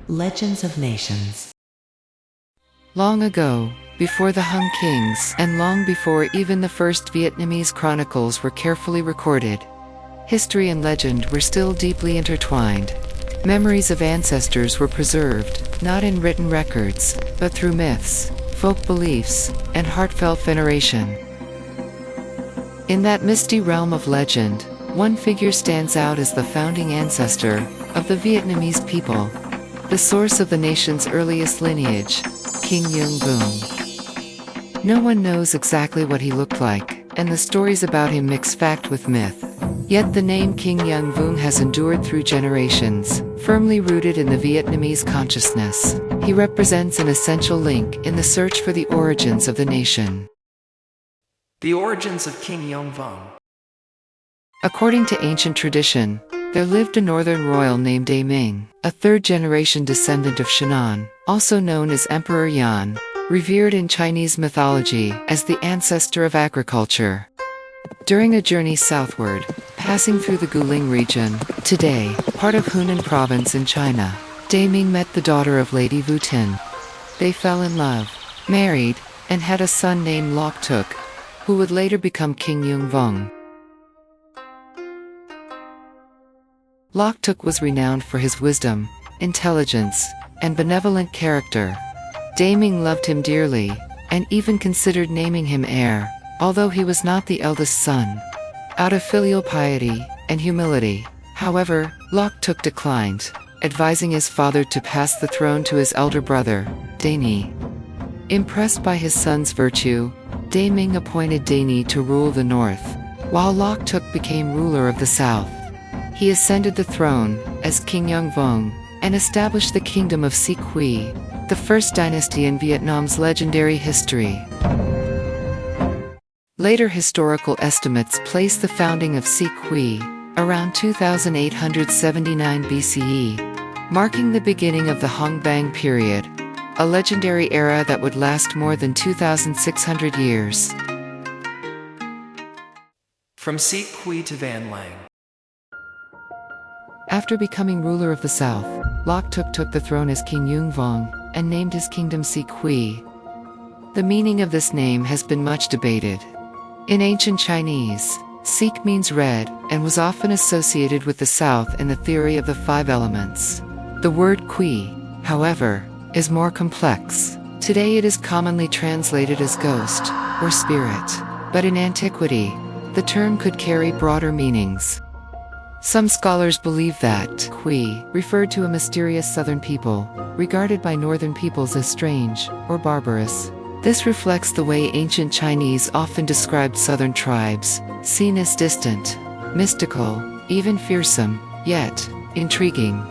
Legends of Nations. Long ago, before the Hung Kings and long before even the first Vietnamese chronicles were carefully recorded, history and legend were still deeply intertwined. Memories of ancestors were preserved, not in written records, but through myths, folk beliefs, and heartfelt veneration. In that misty realm of legend, one figure stands out as the founding ancestor of the Vietnamese people, the source of the nation's earliest lineage, King Yeung Vuong. No one knows exactly what he looked like, and the stories about him mix fact with myth. Yet the name King Yeung Vuong has endured through generations, firmly rooted in the Vietnamese consciousness. He represents an essential link in the search for the origins of the nation. The origins of King Yeung Vuong. According to ancient tradition, there lived a northern royal named Đế Minh, a third-generation descendant of Shannon, also known as Emperor Yan, revered in Chinese mythology as the ancestor of agriculture. During a journey southward, passing through the Guling region, today part of Hunan province in China, Đế Minh met the daughter of Lady Vu Tin. They fell in love, married, and had a son named Loc Tuc, who would later become King Yeung Vuong. Loc Tuc was renowned for his wisdom, intelligence, and benevolent character. Đế Minh loved him dearly, and even considered naming him heir, although he was not the eldest son. Out of filial piety and humility, however, Loc Tuc declined, advising his father to pass the throne to his elder brother, Đế Nhi. Impressed by his son's virtue, Đế Minh appointed Đế Nhi to rule the north, while Loc Tuc became ruler of the south. He ascended the throne as King Yeung Vuong and established the kingdom of Si Quy, the first dynasty in Vietnam's legendary history. Later historical estimates place the founding of Si Quy around 2879 BCE, marking the beginning of the Hong Bang period, a legendary era that would last more than 2,600 years. From Si Quy to Van Lang. After becoming ruler of the south, Loc Tuc took the throne as King Yeung Vuong and named his kingdom Si Quy. The meaning of this name has been much debated. In ancient Chinese, Sikh means red and was often associated with the south in the theory of the five elements. The word Quy, however, is more complex. Today it is commonly translated as ghost or spirit, but in antiquity, the term could carry broader meanings. Some scholars believe that Quy referred to a mysterious southern people, regarded by northern peoples as strange or barbarous. This reflects the way ancient Chinese often described southern tribes, seen as distant, mystical, even fearsome, yet intriguing.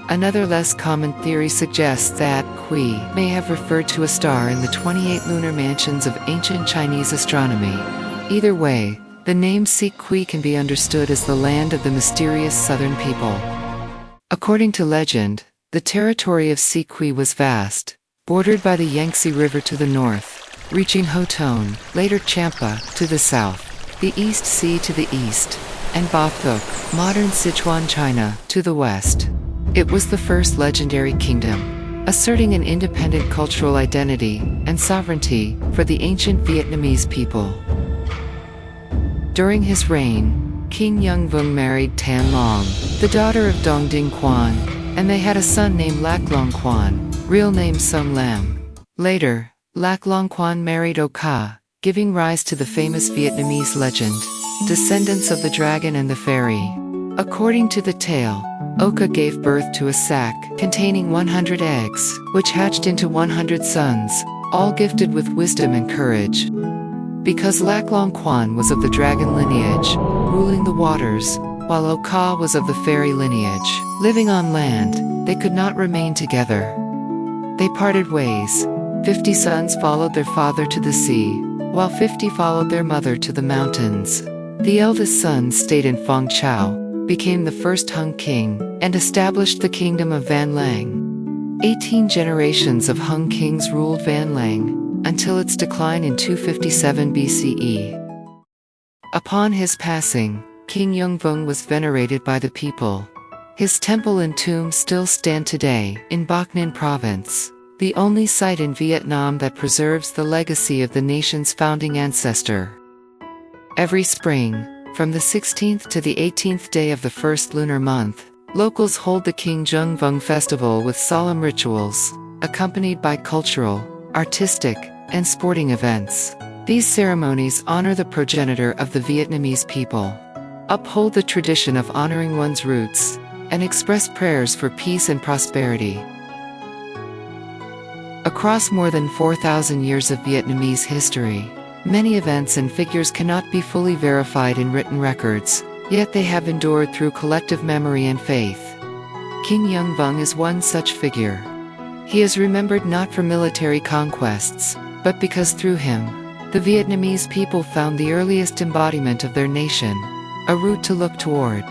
Another less common theory suggests that Quy may have referred to a star in the 28 lunar mansions of ancient Chinese astronomy. Either way, the name Si Quy can be understood as the land of the mysterious southern people. According to legend, the territory of Si Quy was vast, bordered by the Yangtze River to the north, reaching Ho Ton, later Champa, to the south, the East Sea to the east, and Ba Thuc, modern Sichuan, China, to the west. It was the first legendary kingdom, asserting an independent cultural identity and sovereignty for the ancient Vietnamese people. During his reign, King Yeung Vuong married Tan Long, the daughter of Dong Dinh Quan, and they had a son named Lac Long Quan, real name Song Lam. Later, Lac Long Quan married O Ca, giving rise to the famous Vietnamese legend, Descendants of the Dragon and the Fairy. According to the tale, O Ca gave birth to a sack containing 100 eggs, which hatched into 100 sons, all gifted with wisdom and courage. Because Lac Long Quan was of the dragon lineage, ruling the waters, while O Ca was of the fairy lineage, living on land, they could not remain together. They parted ways. 50 sons followed their father to the sea, while 50 followed their mother to the mountains. The eldest son stayed in Phong Chau, became the first Hung King, and established the kingdom of Van Lang. 18 generations of Hung kings ruled Van Lang, until its decline in 257 BCE. Upon his passing, King Yeung Vuong was venerated by the people. His temple and tomb still stand today in Bac Ninh province, the only site in Vietnam that preserves the legacy of the nation's founding ancestor. Every spring, from the 16th to the 18th day of the first lunar month, locals hold the King Jung Vong Festival with solemn rituals, accompanied by cultural, artistic, and sporting events. These ceremonies honor the progenitor of the Vietnamese people, uphold the tradition of honoring one's roots, and express prayers for peace and prosperity. Across more than 4,000 years of Vietnamese history, many events and figures cannot be fully verified in written records, yet they have endured through collective memory and faith. King Jung Vong is one such figure. He is remembered not for military conquests, but because through him, the Vietnamese people found the earliest embodiment of their nation, a route to look toward.